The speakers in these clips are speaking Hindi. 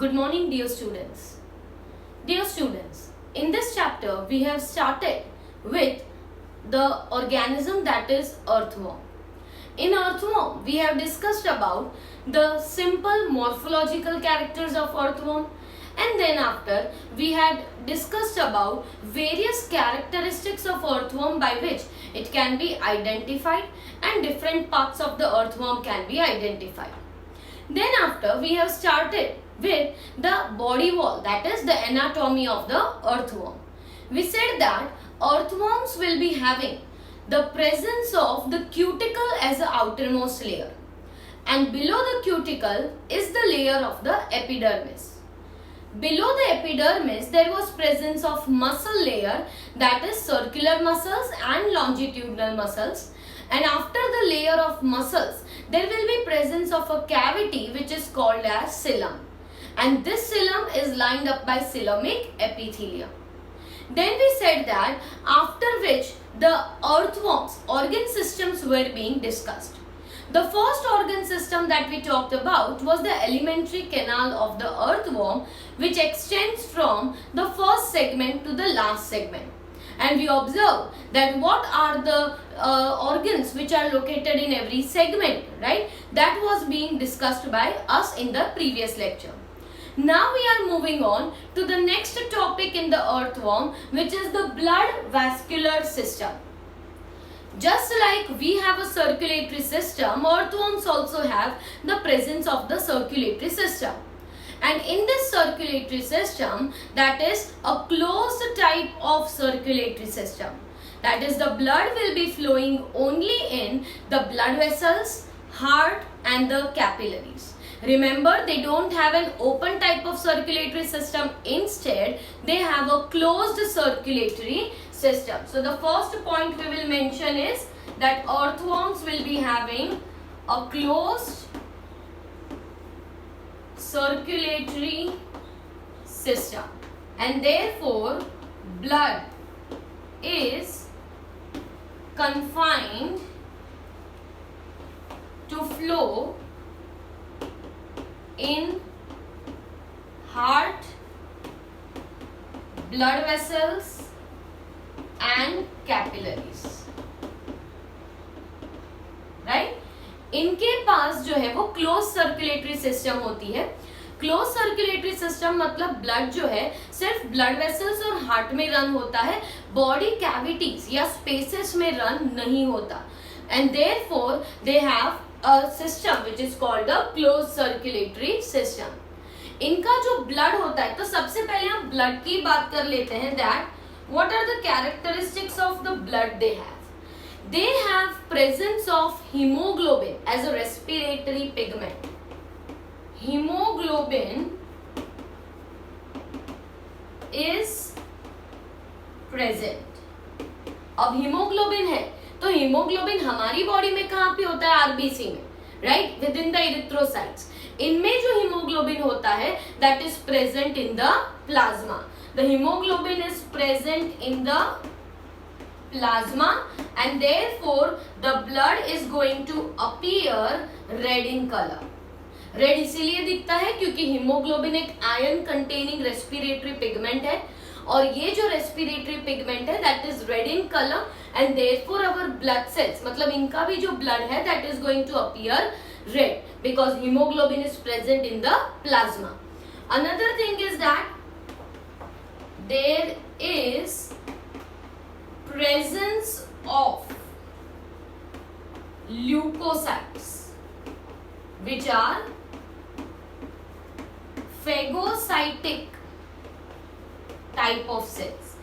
Good morning, dear students. Dear students, in this chapter we have started with the organism that is earthworm. In earthworm, we have discussed about the simple morphological characters of earthworm, and then after we had discussed about various characteristics of earthworm by which it can be identified and different parts of the earthworm can be identified. Then after we have started with the body wall, that is the anatomy of the earthworm. We said that earthworms will be having the presence of the cuticle as the outermost layer, and below the cuticle is the layer of the epidermis. Below the epidermis there was presence of muscle layer, that is circular muscles and longitudinal muscles, and after the layer of muscles there will be presence of a cavity which is called as xylem, and this xylem is lined up by coelomic epithelium. Then we said that after which the earthworms organ systems were being discussed. The first organ system that we talked about was the alimentary canal of the earthworm, which extends from the first segment to the last segment. And we observe that what are the organs which are located in every segment, right? That was being discussed by us in the previous lecture. Now we are moving on to the next topic in the earthworm, which is the blood vascular system. Just like we have a circulatory system, earthworms also have the presence of the circulatory system. And in this circulatory system, that is a closed type of circulatory system. That is, the blood will be flowing only in the blood vessels, heart and the capillaries. Remember, they don't have an open type of circulatory system. Instead, they have a closed circulatory system. So the first point we will mention is that earthworms will be having a closed circulatory system, and therefore blood is confined to flow in heart, blood vessels and capillaries, right? इनके पास जो है वो क्लोज सर्कुलेटरी सिस्टम होती है. क्लोज सर्कुलेटरी सिस्टम मतलब ब्लड जो है सिर्फ ब्लड वेसल्स और हार्ट में रन होता है, बॉडी कैविटीज या स्पेसेस में रन नहीं होता. And therefore they have a system which is called a close circulatory system. इनका जो ब्लड होता है, तो सबसे पहले हम ब्लड की बात कर लेते हैं. That what are the characteristics of the blood they have. They have presence of hemoglobin as a respiratory pigment. Hemoglobin is present. अब हीमोग्लोबिन है तो हीमोग्लोबिन हमारी बॉडी में कहाँ पे होता है? आरबीसी में, right, with in the erythrocytes. इनमें जो हीमोग्लोबिन होता है that is present in the plasma. The haemoglobin is present in the plasma, and therefore the blood is going to appear red in color. Red इसीलिए दिखता है क्योंकि हीमोग्लोबिन एक आयरन कंटेनिंग रेस्पिरेटरी पिगमेंट है, और ये जो रेस्पिरेटरी पिगमेंट है that is red in colour, and therefore our blood cells, मतलब इनका भी जो ब्लड है that is going to appear red because haemoglobin is present in the plasma. Another thing is that there is presence of leukocytes which are phagocytic type of cells.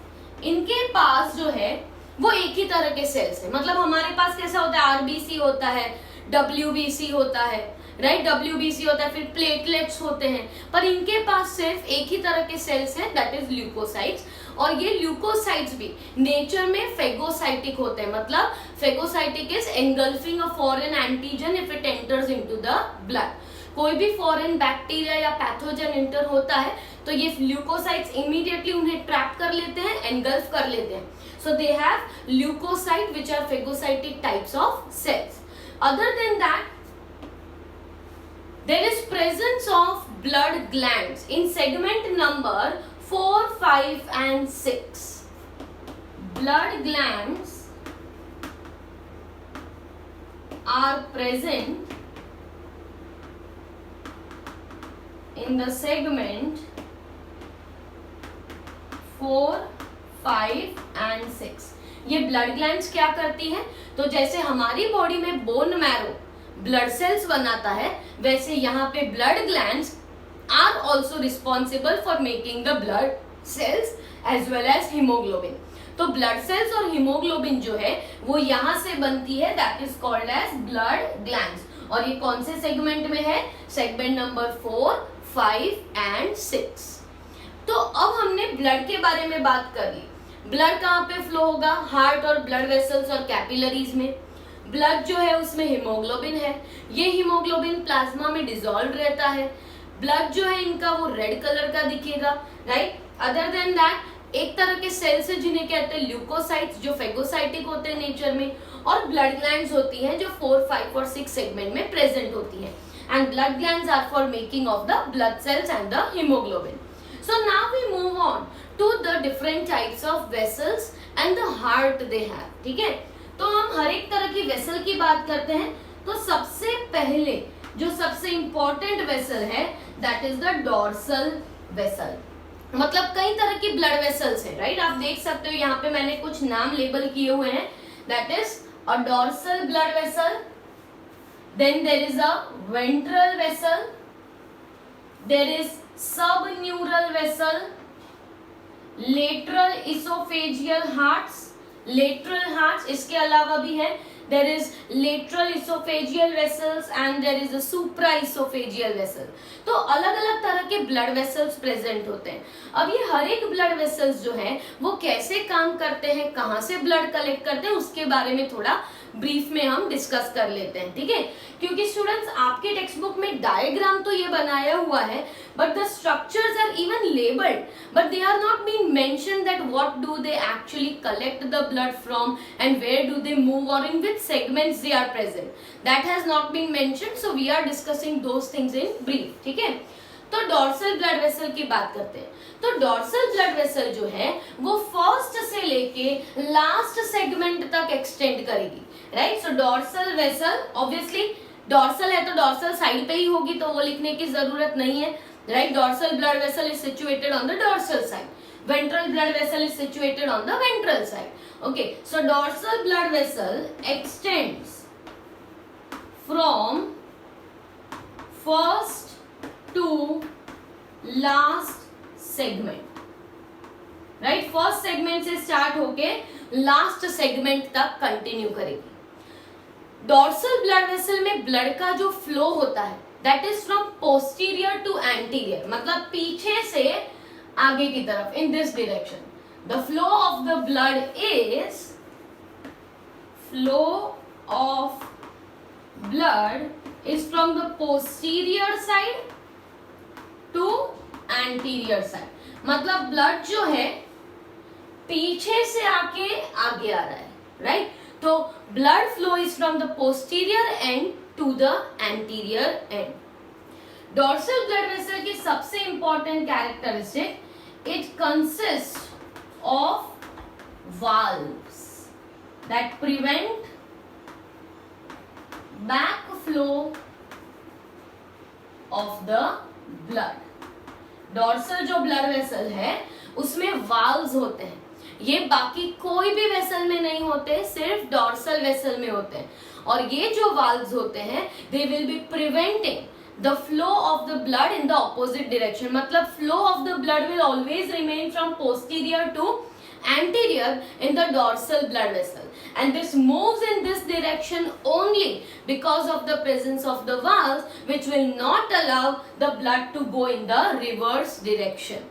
इनके पास जो है वो एक ही तरह के सेल्स है. मतलब हमारे पास कैसा होता है? आरबीसी होता है, डब्ल्यूबीसी होता है, राइट, डब्ल्यूबीसी होता है, फिर प्लेटलेट्स होते हैं, पर इनके पास सिर्फ एक ही तरह के सेल्स हैं दैट इज ल्यूकोसाइट्स. और ये ल्यूकोसाइट्स भी नेचर में फेगोसाइटिक होते हैं. मतलब phagocytic is engulfing a foreign antigen if it enters into the blood. कोई भी फॉरेन बैक्टीरिया या पैथोजन एंटर होता है तो ये ल्यूकोसाइट्स इमीडिएटली उन्हें ट्रैप कर लेते हैं, एंगल्फ कर लेते हैं. So they have leucocyte which are phagocytic types of cells. Other than that there is presence of blood glands in segment number 4, 5 and 6. Blood glands are present in the segment 4, 5 and 6. ये ब्लड ग्लैंड्स क्या करती हैं? तो जैसे हमारी बॉडी में बोन मैरो ब्लड सेल्स बनाता है, वैसे यहाँ पे blood glands are also responsible for making the blood cells as well as haemoglobin. तो ब्लड सेल्स और हीमोग्लोबिन जो है वो यहाँ से बनती है, that is called as blood glands. और ये कौन से सेगमेंट में है? Segment number 4, 5 and 6. तो अब हमने ब्लड के बारे में बात कर ली. ब्लड कहाँ पे फ्लो होगा? हार्ट और ब्लड वेसल्स और कैपिलरीज में. ब्लड जो है उसमें हीमोग्लोबिन है. ये हीमोग्लोबिन प्लाज्मा में डिसॉल्व रहता है. ब्लड जो है इनका वो रेड कलर का दिखेगा, राइट. अदर देन दैट एक तरह के सेल्स है जिन्हें कहते हैं ल्यूकोसाइट्स, जो फेगोसाइटिक होते हैं नेचर में, और ब्लड ग्लैंड्स होती हैं जो 4, 5 और 6 सेगमेंट में प्रेजेंट होती हैं. And blood glands are for making of the blood cells and the haemoglobin. So now we move on to the different types of vessels and the heart they have. ठीक है, तो हम हर एक तरह की वेसल की बात करते हैं. तो सबसे पहले जो सबसे इंपॉर्टेंट वेसल है that is the dorsal vessel. मतलब कई तरह की ब्लड वेसल्स है, राइट. आप देख सकते हो यहाँ पे मैंने कुछ नाम लेबल किए हुए हैं. That is a dorsal blood vessel, then there is a ventral vessel, there is subneural vessel, lateral esophageal hearts, lateral hearts. इसके अलावा भी है, there is lateral esophageal vessels and there is a supraesophageal vessel. तो अलग अलग तरह के ब्लड वेसल्स प्रेजेंट होते हैं. अब ये हर एक ब्लड वेसल्स जो है वो कैसे काम करते हैं, कहाँ से ब्लड कलेक्ट करते हैं, उसके बारे में थोड़ा ब्रीफ में हम डिस्कस कर लेते हैं. ठीक है, क्योंकि स्टूडेंट्स आपके टेक्स्ट बुक में डायग्राम तो ये बनाया हुआ है, but the structures are even labelled, but they are not been mention that what do they actually collect the blood from and where do they move और in which segments they are present. That has not been mentioned, so we are discussing those things in brief. ठीक है, तो डॉर्सल ब्लड वेसल की बात करते हैं. तो डॉर्सल ब्लड वेसल जो है वो फर्स्ट से लेके लास्ट सेगमेंट तक एक्सटेंड करेगी, राइट. सो डॉर्सल वेसल, ऑब्वियसली डॉर्सल है तो डॉर्सल साइड पे ही होगी, तो वो लिखने की जरूरत नहीं है, right. Dorsal blood vessel is situated on the dorsal side, ventral blood vessel is situated on the ventral side. Okay, so dorsal blood vessel extends from first to last segment, right. First segment से स्टार्ट होके लास्ट सेगमेंट तक कंटिन्यू करेगी. डॉर्सल ब्लड वेसल में ब्लड का जो फ्लो होता है that is from posterior to anterior, मतलब पीछे से आगे की तरफ, in this direction. The flow of the blood is, flow of blood is from the posterior side to anterior side. मतलब ब्लड जो है पीछे से आके आगे आ रहा है, राइट. तो blood flow is from the posterior end to the anterior end. Dorsal blood vessel की सबसे important characteristic, it consist of valves that prevent back flow of the blood. Dorsal जो ब्लड वेसल है उसमें वाल्व्स होते हैं. ये बाकी कोई भी वेसल में नहीं होते, सिर्फ डॉर्सल वेसल में होते हैं. और ये जो वाल्व्स होते हैं they will be preventing the flow of the blood in the opposite direction. मतलब flow of the blood will always remain from posterior to anterior in the dorsal blood vessel, and this moves in this direction only because of the presence of the valves which will not allow the blood to go in the reverse direction.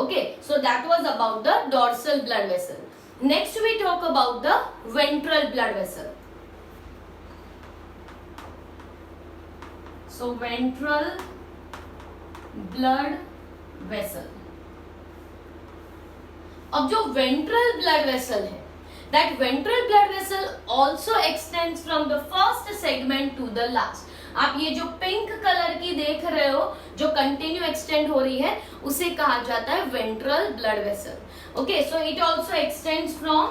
Okay, so that was about the dorsal blood vessel. Next we talk about the ventral blood vessel. So ventral blood vessel. अब जो वेंट्रल ब्लड वेसल है, that ventral blood vessel also extends from the first segment to the last. आप ये जो पिंक कलर की देख रहे हो जो कंटिन्यू एक्सटेंड हो रही है उसे कहा जाता है ventral blood vessel. Okay, so it also extends from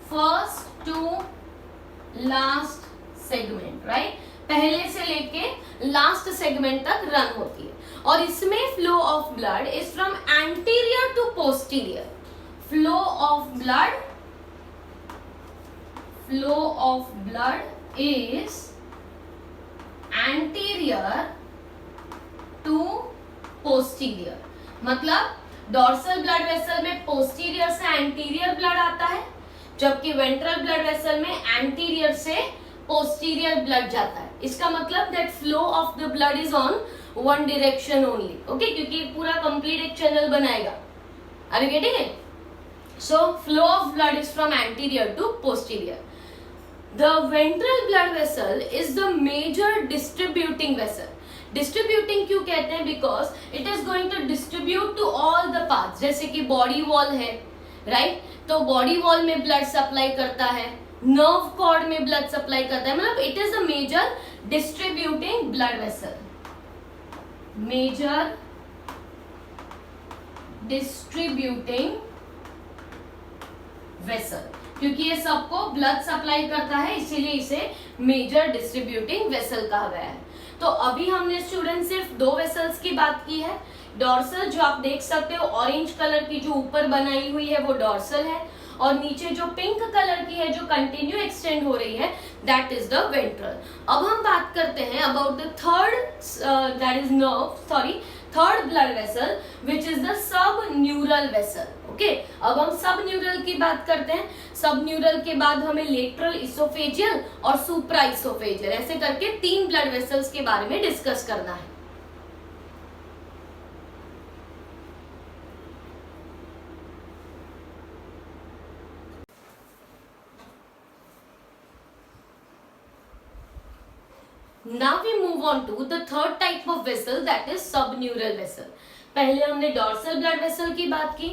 first to last segment, right? पहले से लेके लास्ट सेगमेंट तक रन होती है और इसमें flow of blood is from anterior to posterior. Flow of blood is anterior to posterior, मतलब डॉर्सल ब्लड वेसल में पोस्टीरियर से एंटीरियर ब्लड आता है, जबकि वेंट्रल ब्लड वेसल में एंटीरियर से पोस्टीरियर ब्लड जाता है। इसका मतलब that flow of the blood is on one direction only. Okay, क्योंकि पूरा कंप्लीट एक चैनल बनाएगा। Are you getting it? So flow of blood is from anterior to posterior. The ventral blood vessel is the major distributing vessel. Distributing क्यों कहते हैं? Because it is going to distribute to all the parts. जैसे कि बॉडी वॉल है, राइट? तो बॉडी वॉल में ब्लड सप्लाई करता है, नर्व कॉर्ड में ब्लड सप्लाई करता है, मतलब it is a major distributing blood vessel. Major distributing vessel, क्योंकि ये सबको ब्लड सप्लाई करता है इसीलिए इसे मेजर डिस्ट्रीब्यूटिंग वेसल कहा गया है। तो अभी हमने स्टूडेंट सिर्फ दो वेसल्स की बात की है। डॉर्सल जो आप देख सकते हो ऑरेंज कलर की जो ऊपर बनाई हुई है वो डॉर्सल है, और नीचे जो पिंक कलर की है जो कंटिन्यू एक्सटेंड हो रही है दैट इज द वेंट्रल। अब हम बात करते हैं about the third blood vessel which is the sub neural vessel. Okay, अब हम सब न्यूरल की बात करते हैं। सब न्यूरल के बाद हमें लेटरल, इसोफेजियल और सुप्रा इसोफेजियल, ऐसे करके 3 ब्लड वेसल्स के बारे में डिस्कस करना है। Now we move on to the third type of vessel that is subneural vessel. पहले हमने डॉर्सल ब्लड वेसल की बात की,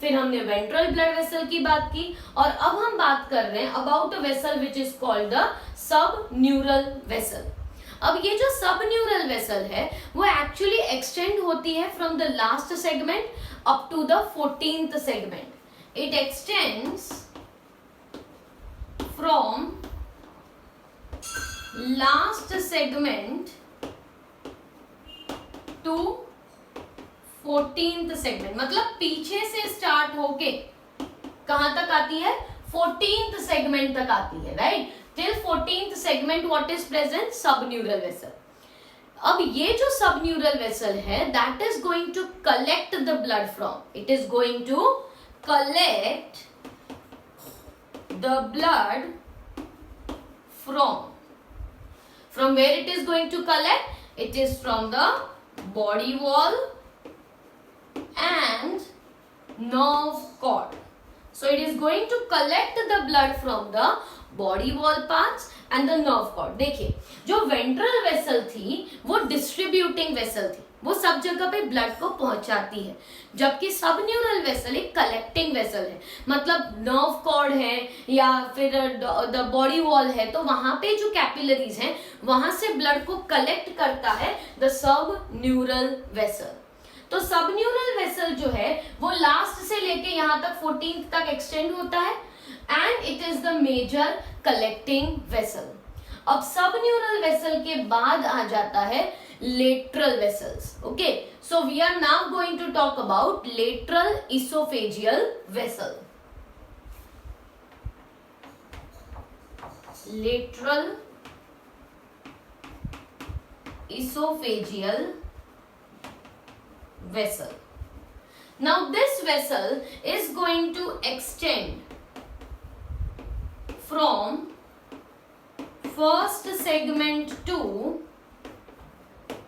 फिर हमने वेंट्रल ब्लड वेसल की बात की, और अब हम बात कर रहे हैं about a vessel which is called the sub neural vessel. अब ये जो सब न्यूरल वेसल है वो एक्चुअली एक्सटेंड होती है from the last segment up to the 14th segment. It extends from last segment to 14th segment, मतलब पीछे से स्टार्ट होके कहां तक आती है? 14th सेगमेंट तक आती है, right? Till 14th segment what is present? Sub neural vessel. अब ये जो सब न्यूरल वेसल है that is going to collect the blood from, it is going to collect the blood from where it is going to collect? It is from the body wall and nerve cord. So it is going to collect the blood from the body wall parts and the nerve cord. देखिए, जो वेंट्रल वेसल थी वो डिस्ट्रीब्यूटिंग वेसल थी, वो सब जगह पे ब्लड को पहुंचाती है, जबकि सब न्यूरल वेसल एक कलेक्टिंग वेसल है, मतलब नर्व कॉर्ड है या फिर द बॉडी वॉल है, तो वहां पे जो कैपिलरीज हैं वहां से ब्लड को कलेक्ट करता है द सब न्यूरल वेसल। तो सब न्यूरल वेसल जो है वो लास्ट से लेके यहाँ तक 14th तक एक्सटेंड होता है and it is the major collecting vessel. अब सब न्यूरल वेसल के बाद आ जाता है lateral vessels. Okay, so we are now going to talk about lateral oesophageal vessel. Lateral esophageal vessel. Now this vessel is going to extend from first segment to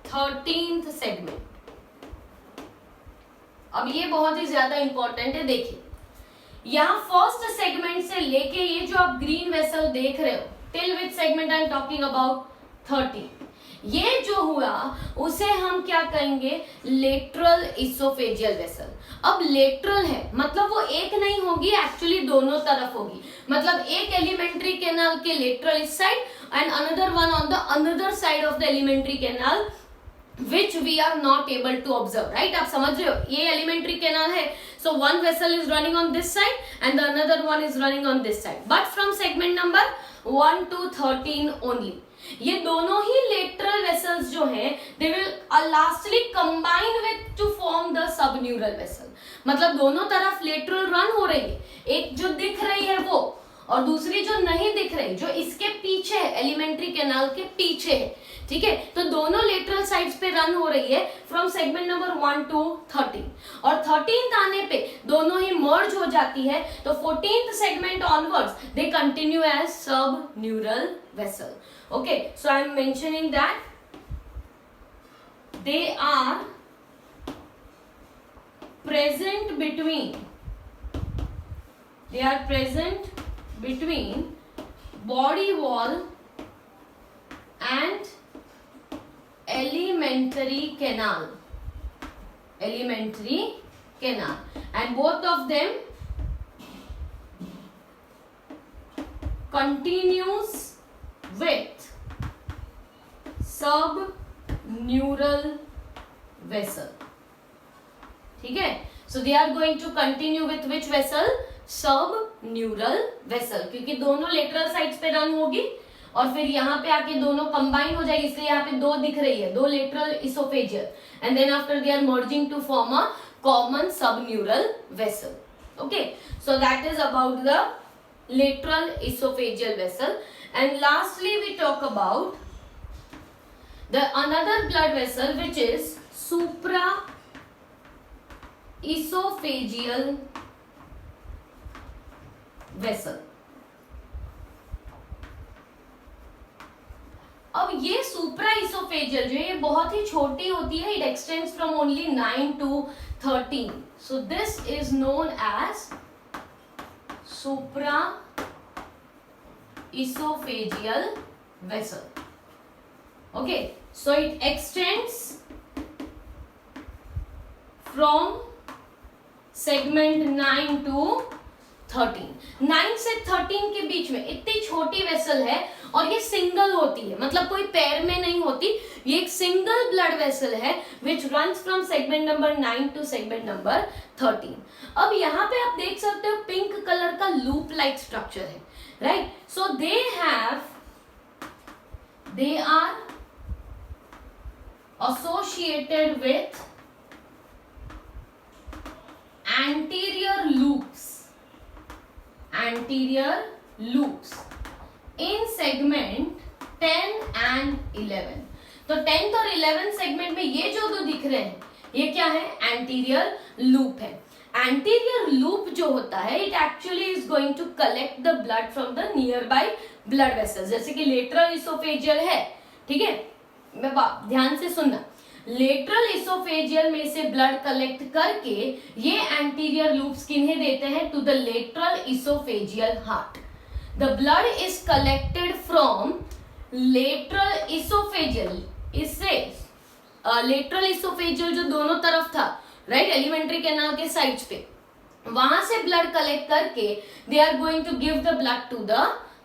13th segment. अब ये बहुत ही ज्यादा इंपॉर्टेंट है। देखिए, यहाँ फर्स्ट सेगमेंट से लेके ये जो आप ग्रीन वेसल देख रहे हो till which segment I am talking about 13, ये जो हुआ उसे हम क्या कहेंगे, लेटरल इसोफेजियल वेसल। अब लेटरल है मतलब वो एक नहीं होगी, एक्चुअली दोनों तरफ होगी। मतलब एक एलिमेंट्री कैनाल के लेटरल इस side and another one on the another side of the alimentary canal which we are not able to observe, right? आप समझ रहे हो, ये एलिमेंट्री कैनाल है, so one vessel is running on this side and the another one is running on this side, but from segment number 1 to 13 only. ये दोनों ही lateral vessels जो हैं they will lastly combine with to form the subneural vessel. मतलब दोनों तरफ lateral run हो रही है, एक जो दिख रही है वो और दूसरी जो नहीं दिख रही, जो इसके पीछे है, एलिमेंट्री कैनाल के पीछे है, ठीक है। तो दोनों लेटरल साइड्स पे रन हो रही है फ्रॉम सेगमेंट नंबर 1 to 13 और 13th आने पे दोनों ही मर्ज हो जाती है। तो 14th segment onwards they continue as sub neural vessel. Okay, so I am mentioning that they are present between body wall and elementary canal and both of them continues with subneural vessel, ठीक है। so they are going to continue with which vessel, सब न्यूरल वेसल, क्योंकि दोनों लेटरल साइड्स पे रन होगी और फिर यहाँ पे आके दोनों कंबाइन हो जाएगी, इसलिए यहाँ पे दो दिख रही है, दो lateral oesophageal and then after they are merging to form a common sub neural vessel. Okay, so that is about the lateral oesophageal vessel and lastly we talk about the another blood vessel which is supra oesophageal vessel. अब ये सुप्रा इसोफेजियल जो है ये बहुत ही छोटी होती है, it extends from only 9 to 13, so this is known as supra oesophageal vessel. Okay, so it extends from segment 9 to 13, 9 से 13 के बीच में इतनी छोटी वेसल है और ये सिंगल होती है, मतलब कोई पैर में नहीं होती, ये एक सिंगल ब्लड वेसल है which runs from segment number 9 to segment number 13। अब यहाँ पे आप देख सकते हो पिंक कलर का लूप लाइक स्ट्रक्चर है, right. So they are associated with anterior loops in segment 10 and 11। तो 10th और 11th सेगमेंट में ये जो दो दिख रहे हैं ये क्या है, एंटीरियर लूप है। एंटीरियर लूप जो होता है it actually is going to collect the blood from the nearby blood vessels, जैसे कि लेटरल इसोफेजियल है, ठीक है, मैं ध्यान से सुनना, लेटरल इसोफेजियल में से ब्लड कलेक्ट करके ये एंटीरियर लूप्स किन्हें देते हैं, to the lateral esophageal heart. The blood is collected from lateral esophageal, इससे लेटरल इसोफेजियल जो दोनों तरफ था, राइट, एलिमेंट्री कैनाल के साइड्स पे, वहां से ब्लड कलेक्ट करके they are going to give the blood to the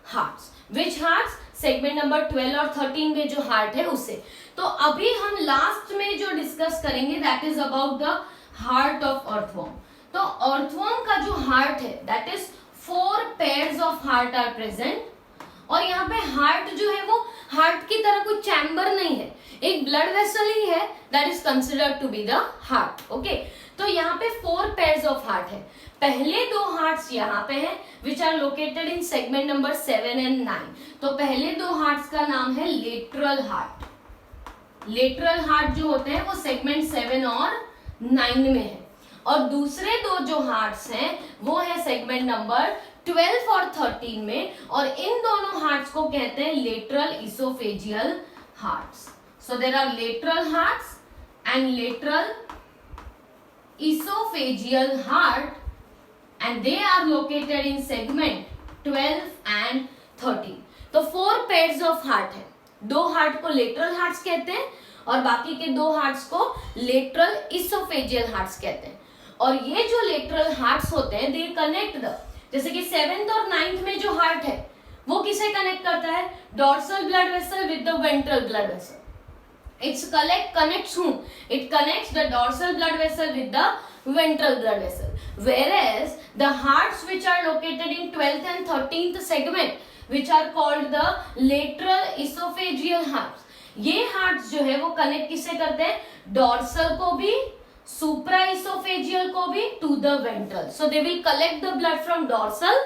hearts. Which hearts, segment number 12 और 13 में जो हार्ट है उससे। तो अभी हम लास्ट में जो डिस्कस करेंगे that is about the heart of earthworm. तो अर्थवॉर्म का जो हार्ट है that is 4 pairs of heart are present, और यहाँ पे हार्ट जो है वो हार्ट की तरह कोई चैम्बर नहीं है, एक ब्लड वेसल ही है, that is considered to be the heart. Okay, तो यहाँ पे 4 पेयर्स ऑफ हार्ट है। पहले दो हार्ट्स यहाँ पे हैं which are located in segment number 7 and 9। तो पहले दो हार्ट्स का नाम है लेटरल हार्ट। लेटरल हार्ट जो होते हैं वो सेगमेंट 7 और 9 में है, और दूसरे दो जो हार्ट्स हैं वो है सेगमेंट नंबर 12 और 13 में, और इन दोनों हार्ट्स को कहते हैं lateral esophageal hearts. So there are lateral hearts and lateral esophageal heart and they are located in segment 12 and 13। तो 4 pairs of heart है, दो हार्ट को लेटरल हार्ट्स कहते हैं और बाकी के दो हार्ट्स को लेटरल इसोफेजियल हार्ट्स कहते हैं। और ये जो लेटरल हार्ट्स होते हैं दे कनेक्ट द, जैसे कि 7th और 9th में जो हार्ट है वो किसे कनेक्ट करता है, dorsal blood vessel with the ventral blood vessel. Connects whom? It connects the dorsal blood vessel with the ventral blood vessel. Whereas the hearts which are located in 12th and 13th segment, which are called the lateral esophageal hearts, ये hearts जो है वो connect किससे करते हैं, dorsal को भी, supraesophageal को भी to the ventral. So they will collect the blood from dorsal,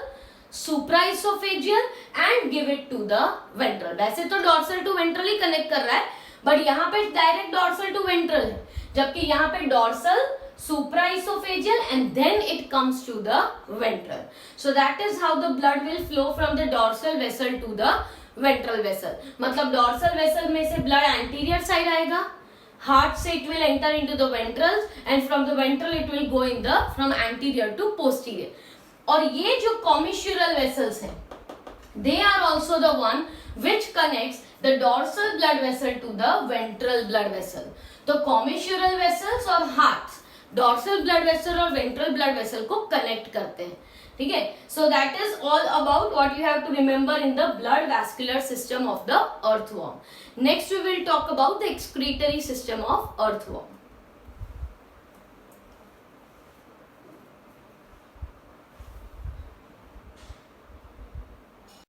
supraesophageal and give it to the ventral. वैसे तो dorsal to ventral he connect कर रहा है, बट यहाँ पे डायरेक्ट डॉर्सल टू वेंट्रल है, जबकि यहाँ पे dorsal supraoesophageal and then it comes to the ventral. So that is how the blood will flow from the dorsal vessel to the ventral vessel. मतलब डॉर्सल वेसल में से ब्लड एंटीरियर साइड आएगा, हार्ट से it will enter into the ventrals and from the ventral it will go in the from anterior to posterior. और ये जो कॉमिशुरल वेसल्स हैं, they are also the one which connects the dorsal blood vessel to the ventral blood vessel. तो commissural vessels और hearts dorsal blood vessel और ventral blood vessel को connect करते हैं. ठीक है, so that is all about what you have to remember in the blood vascular system of the earthworm. Next we will talk about the excretory system of earthworm.